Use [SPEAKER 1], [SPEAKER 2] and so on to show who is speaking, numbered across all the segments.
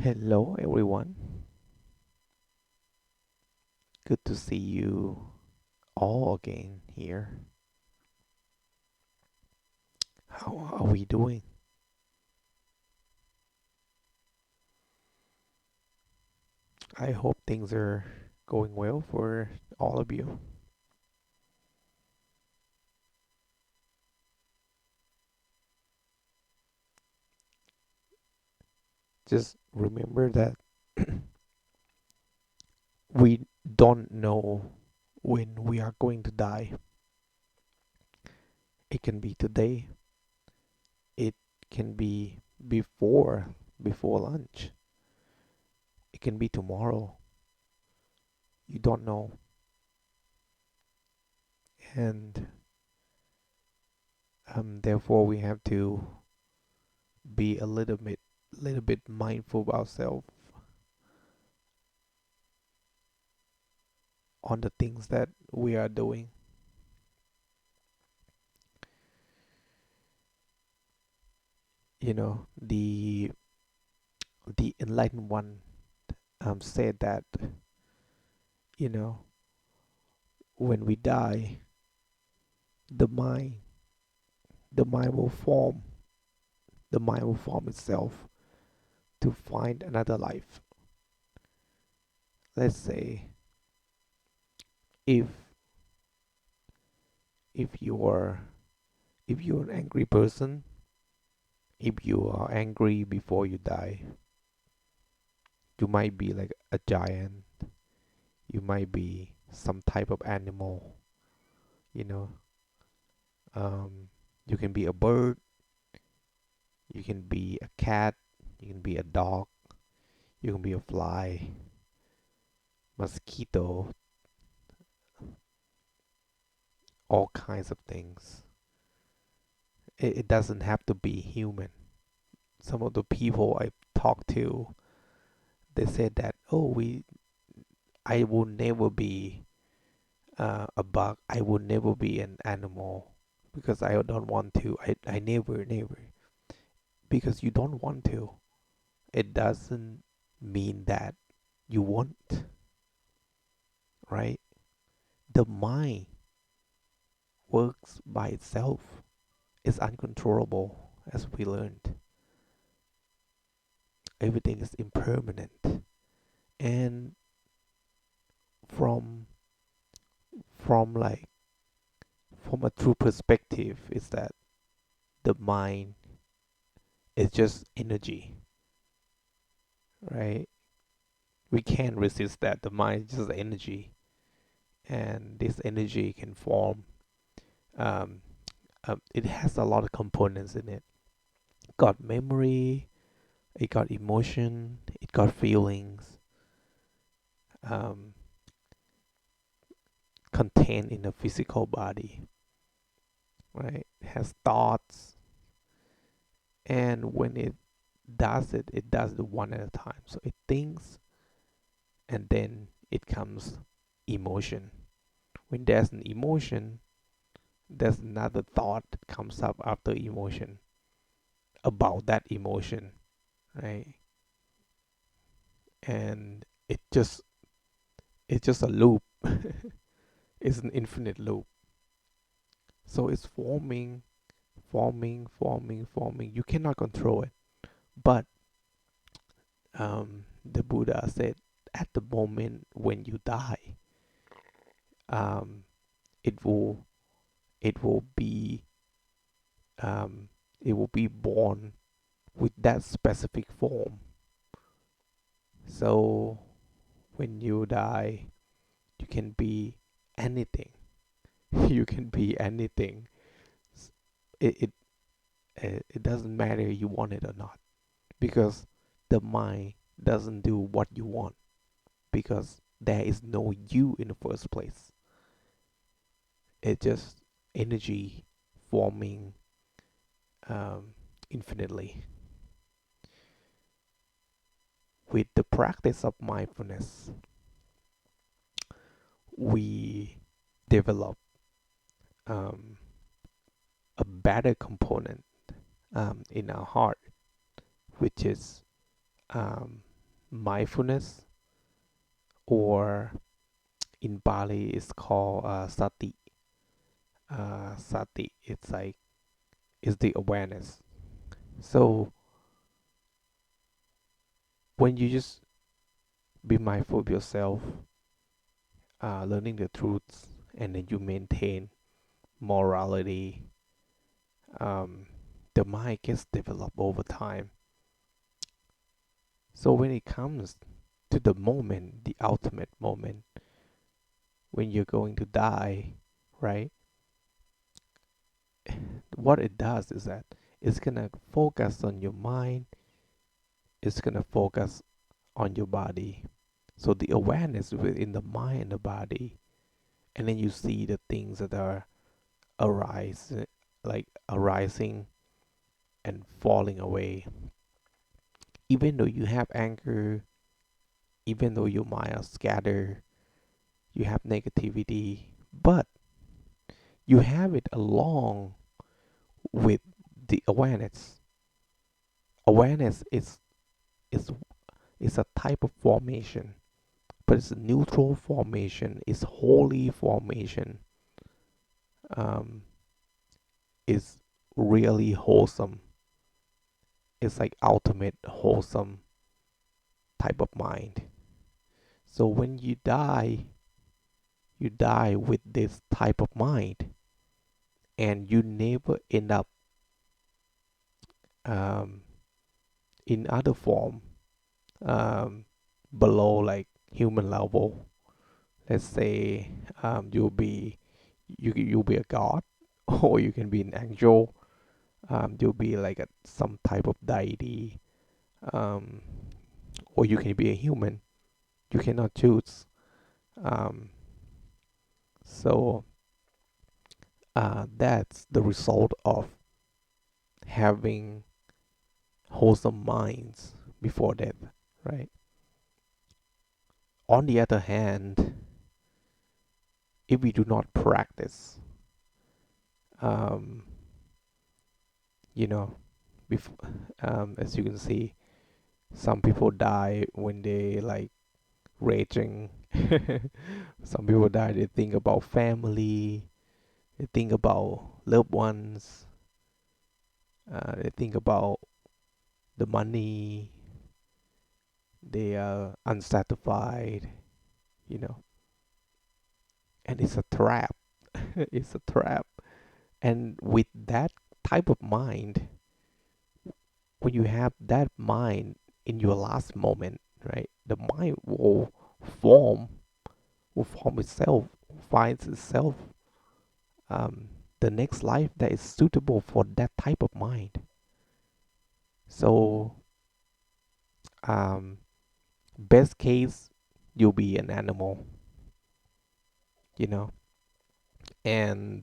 [SPEAKER 1] Hello, everyone. Good to see you all again here. How are we doing? I hope things are going well for all of you. Just remember that we don't know when we are going to die. It can be today, it can be before lunch. It can be tomorrow. You don't know. And therefore we have to be a little bit mindful of ourselves on the things that we are doing. The enlightened one said that you know when we die, the mind the mind will form the mind will form itself to find another life. Let's say if if you're if you're an angry person, if you are angry before you die, you might be like a giant, you might be some type of animal, you know. You can be a bird, you can be a cat, you can be a dog, you can be a fly, mosquito, all kinds of things. It doesn't have to be human. Some of the people I talked to, they said that, oh, I will never be a bug. I will never be an animal because I don't want to. I never. Because you don't want to, it doesn't mean that you want, right? The mind works by itself. It's uncontrollable, as we learned. Everything is impermanent. And from from like from a true perspective is that the mind is just energy, right? We can't resist that. The mind is just energy, and this energy can form. Um, it has a lot of components in it. Got memory, it got emotion, it got feelings, um, contained in the physical body, right? It has thoughts, and when it does it one at a time. So it thinks, and then it comes emotion. When there's an emotion, there's another thought that comes up after emotion about that emotion, right? And it's just a loop. It's an infinite loop. So it's forming. You cannot control it. But the Buddha said, at the moment when you die, um, it will it will be um, it will be born with that specific form. So when you die, you can be anything. You can be anything. It it it doesn't matter you want it or not, because the mind doesn't do what you want, because there is no you in the first place. It's just energy forming um, infinitely. With the practice of mindfulness, we develop um, a better component in our heart, which is mindfulness, or in Bali it's called sati. Sati, it's like it's the awareness. So when you just be mindful of yourself, learning the truths, and then you maintain morality, um, the mind gets developed over time. So when it comes to the moment, the ultimate moment, when you're going to die, right? What it does is that it's gonna focus on your mind, it's gonna focus on your body. So the awareness within the mind and the body, and then you see the things that are arise, like arising and falling away. Even though you have anger, even though your mind are scattered, you have negativity, but you have it along with the awareness. Awareness is a type of formation, but it's a neutral formation, it's holy formation, um, it's really wholesome. It's like ultimate wholesome type of mind. So when you die with this type of mind, and you never end up um, in other form, um, below like human level. Let's say you'll be a god, or you can be an angel. You'll be like some type of deity, um, or you can be a human. You cannot choose. Um, so that's the result of having wholesome minds before death, right? On the other hand, if we do not practice, um, you know, as you can see, some people die when they like raging. Some people die, they think about family, they think about loved ones, they think about the money, they are unsatisfied, you know, and it's a trap. It's a trap. And with that type of mind, when you have that mind in your last moment, right, the mind form will form itself, finds itself, um, the next life that is suitable for that type of mind. So, um, best case, you'll be an animal, you know, and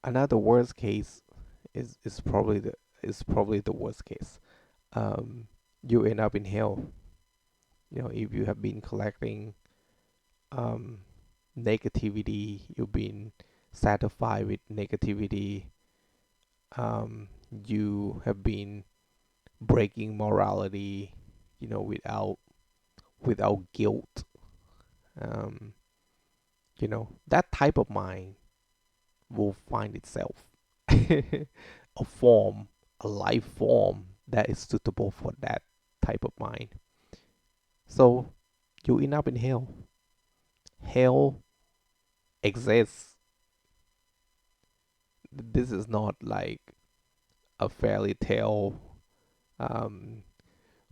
[SPEAKER 1] another worst case is probably the worst case. Um, you end up in hell. You know, if you have been collecting um, negativity, you've been satisfied with negativity, you have been breaking morality, you know, without guilt. Um, you know, that type of mind will find itself a form, a life form that is suitable for that type of mind. So you end up in hell. Hell exists. This is not like a fairy tale um,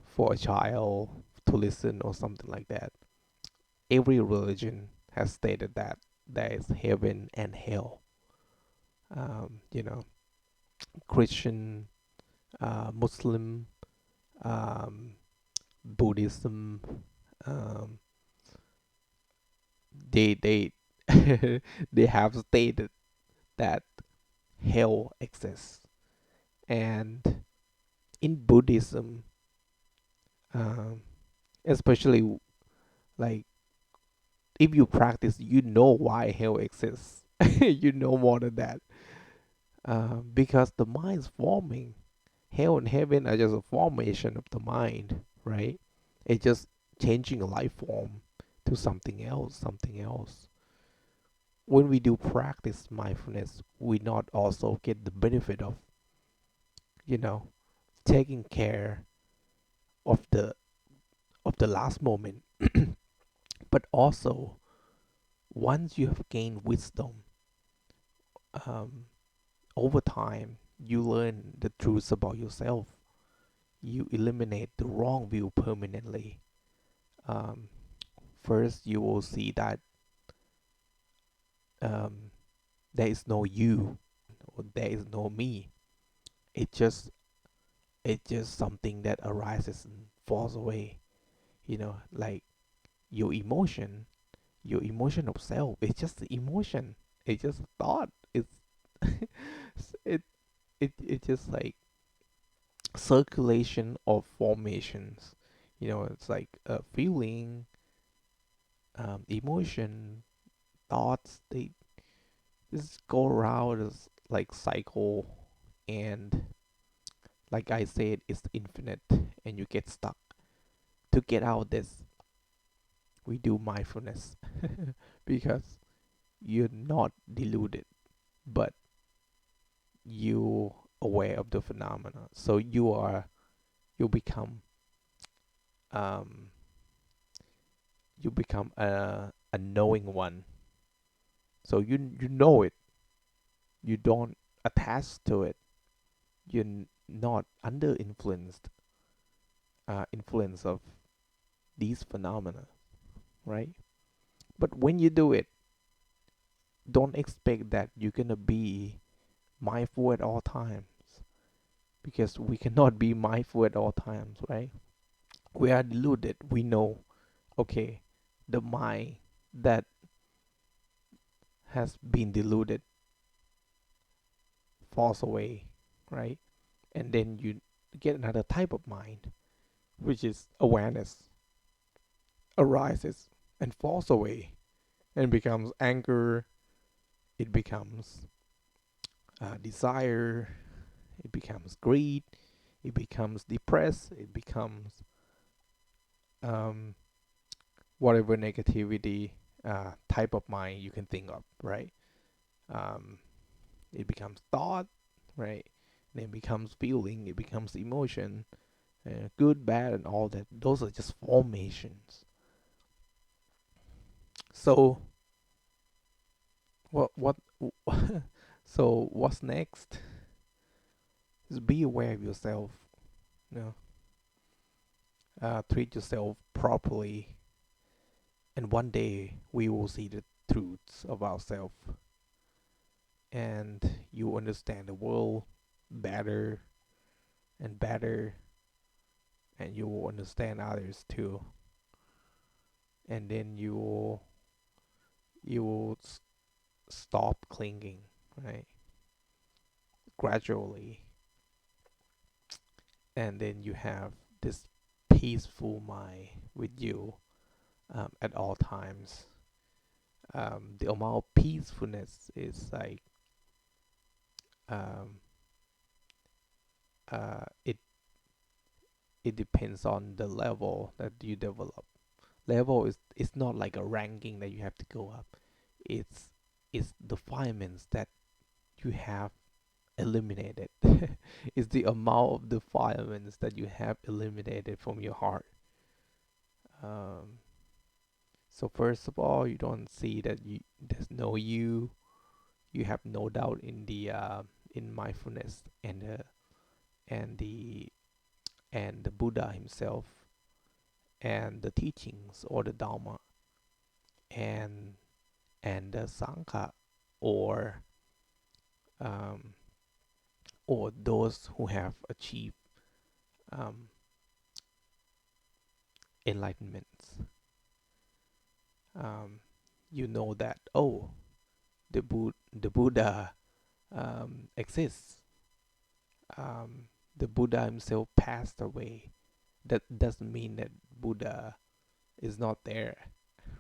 [SPEAKER 1] for a child to listen or something like that. Every religion has stated that there is heaven and hell. You know, Christian, Muslim, um, Buddhism, um, they they have stated that hell exists. And in Buddhism, um, especially like if you practice, you know why hell exists. You know more than that, because the mind's forming. Hell and heaven are just a formation of the mind, right? It's just changing a life form to something else, something else. When we do practice mindfulness, we not also get the benefit of, you know, taking care of the last moment, but also once you have gained wisdom, um, over time you learn the truths about yourself. You eliminate the wrong view permanently. Um, First, you will see that um, there is no you or there is no me. It just it's just something that arises and falls away. Like your emotion, your emotion of self. It's just the emotion. It's just a thought. It's it it just like circulation of formations. It's like a feeling, emotion, thoughts. They just go around as like cycle, and like I said, it's infinite, and you get stuck. To get out this, we do mindfulness because you're not deluded, but you aware of the phenomena. So you become um you become a knowing one. So you know it. You don't attach to it. You're not under influence of these phenomena, right? But when you do it, don't expect that you're gonna be mindful at all times, because we cannot be mindful at all times, right? We are deluded. We know, okay, the mind that has been deluded falls away, right? And then you get another type of mind, which is awareness, arises and falls away and becomes anger, it becomes desire, it becomes greed, it becomes depressed, it becomes um, whatever negativity type of mind you can think of, right? Um, it becomes thought, right? And it becomes feeling, it becomes emotion, good, bad, and all that. Those are just formations. So what? So what's next? Is be aware of yourself. You know, treat yourself properly, and one day we will see the truths of ourselves, and you understand the world better and better, and you will understand others too, and then you will stop clinging, right? Gradually, and then you have this peaceful mind with you at all times. The amount of peacefulness is like um, it it depends on the level that you develop. Level is it's not like a ranking that you have to go up. It's it's defilements that you have eliminated. It's the amount of defilements that you have eliminated from your heart. Um, so first of all, you don't see that there's no you. You have no doubt in the in mindfulness and the and the Buddha himself and the teachings or the Dharma and the Sangha, or um, or those who have achieved um, enlightenments. Um, you know that, oh, the Buddha exists. Um, the Buddha himself passed away. That doesn't mean that Buddha is not there,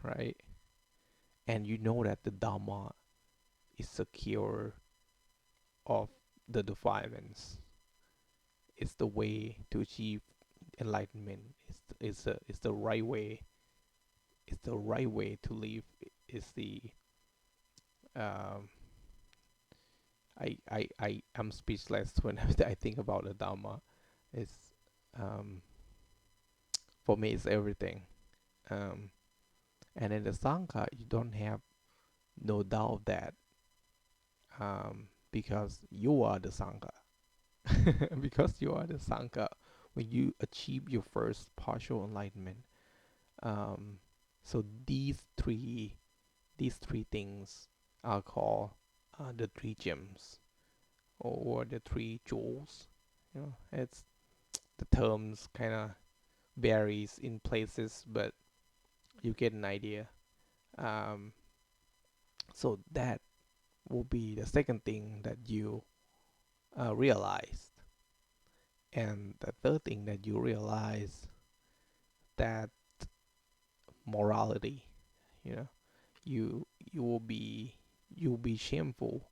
[SPEAKER 1] right? And you know that the Dhamma is secure of the defilements. It's the way to achieve enlightenment is the right way. It's the right way to live. Is the um, I am speechless when I think about the Dharma. It's um, for me, it's everything. Um, and in the Sangha, you don't have no doubt that because you are the Sangha. Because you are the Sangha, when you achieve your first partial enlightenment, um, so these three things are called the three gems or the three jewels. You know, it's the terms kind of varies in places, but you get an idea. Um, so that will be the second thing that you realize, and the third thing that you realize that morality, you know, you will be you'll be shameful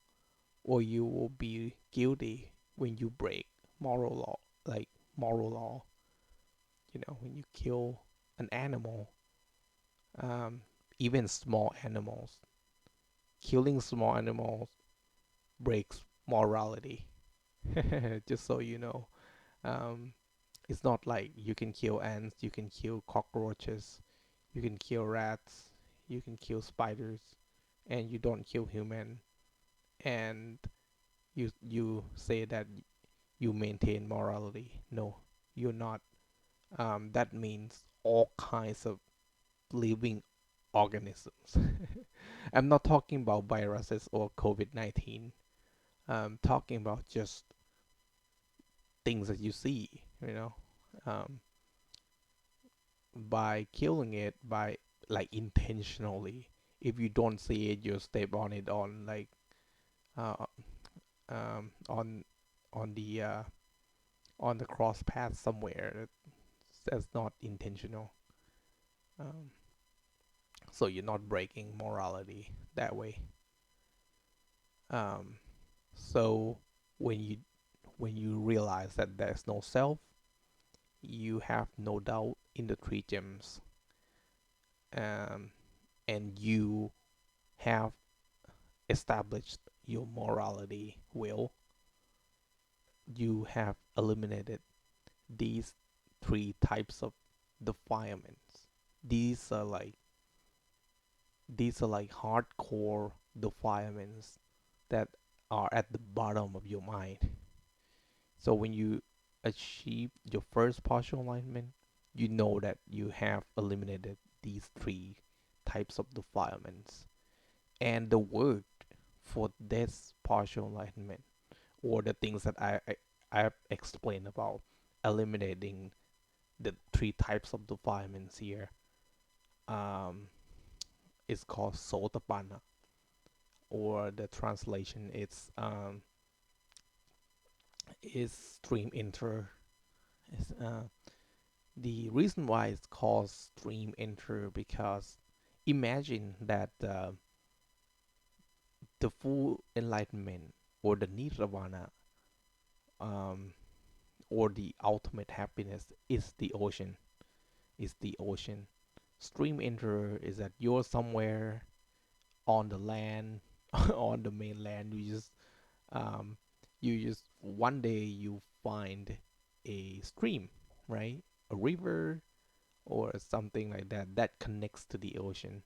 [SPEAKER 1] or you will be guilty when you break moral law, like moral law. You know, when you kill an animal, um, even small animals, killing small animals breaks morality. Just so you know, um, it's not like you can kill ants, you can kill cockroaches, you can kill rats, you can kill spiders, and you don't kill human. And you say that you maintain morality. No, you're not. That means all kinds of living organisms. I'm not talking about viruses or COVID-19. I'm talking about just things that you see, you know, um, by killing it, by like intentionally. If you don't see it, you step on it on like uh, um, on on the uh, on the cross path somewhere. That's not intentional. Um, so you're not breaking morality that way. Um, so when you when you realize that there's no self, you have no doubt in the three gems, um, and you have established your morality will. You have eliminated these three types of defilements. These are like these are like hardcore defilements that are at the bottom of your mind. So when you achieve your first partial alignment, you know that you have eliminated these three types of defilements. And the work for this partial enlightenment, or the things that I have explained about eliminating the three types of defilements here, um, is called sotapanna, or the translation is stream enter. Is the reason why it's called stream enter because imagine that the full enlightenment or the nirvana, um, or the ultimate happiness is the ocean. Is the ocean. Stream enter is that you're somewhere on the land, on the mainland. Um, you just one day you find a stream, right? A river or something like that that connects to the ocean.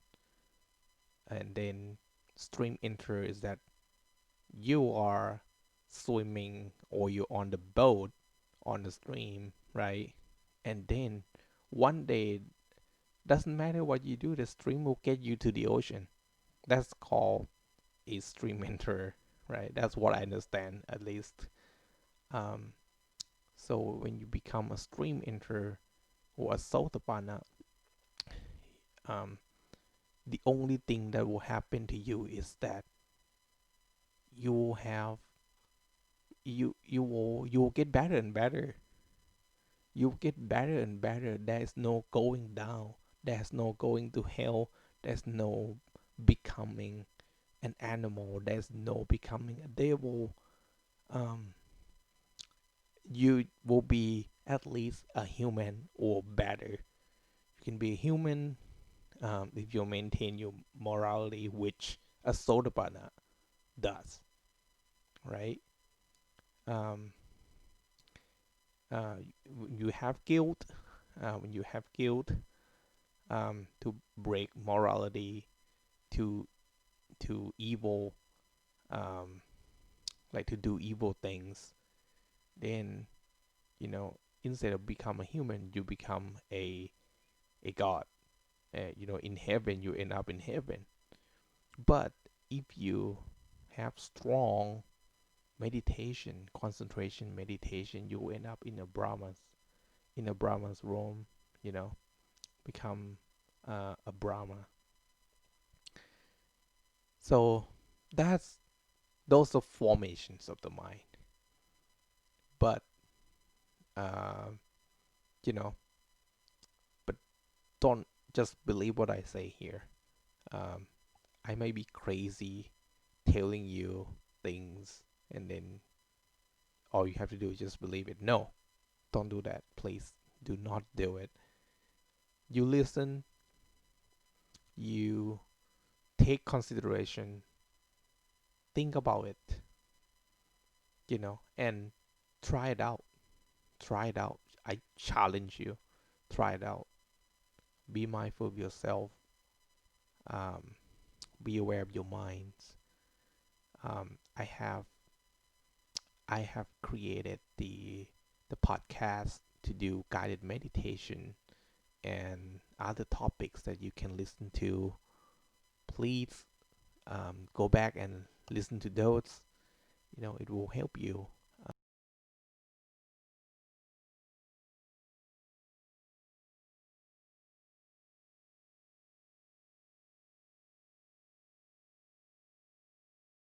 [SPEAKER 1] And then stream enter is that you are swimming or you're on the boat on the stream, right? And then one day, doesn't matter what you do, the stream will get you to the ocean. That's called a stream enter, right? That's what I understand at least. Um, so when you become a stream enter or a sotapanna, um, the only thing that will happen to you is that you will have you will get better and better. You get better and better. There's no going down. There's no going to hell. There's no becoming an animal. There's no becoming a devil. Um, you will be at least a human or better. You can be a human if you maintain your morality, which a soda partner does, right? Um, uh, you have guilt. When you have guilt, to break morality, to evil, um, like to do evil things, then you know instead of become a human, you become a god. In heaven, you end up in heaven. But if you have strong meditation, concentration meditation, you end up in a Brahma's room, you know, become a Brahma. So that's those are formations of the mind. But uh, you know, but don't just believe what I say here. Um, I may be crazy telling you things, and then all you have to do is just believe it. No, don't do that. Please do not do it. You listen, you take consideration, think about it, and try it out. Try it out. I challenge you. Try it out. Be mindful of yourself. Um, be aware of your minds. I have created the podcast to do guided meditation and other topics that you can listen to. Please go back and listen to those. It will help you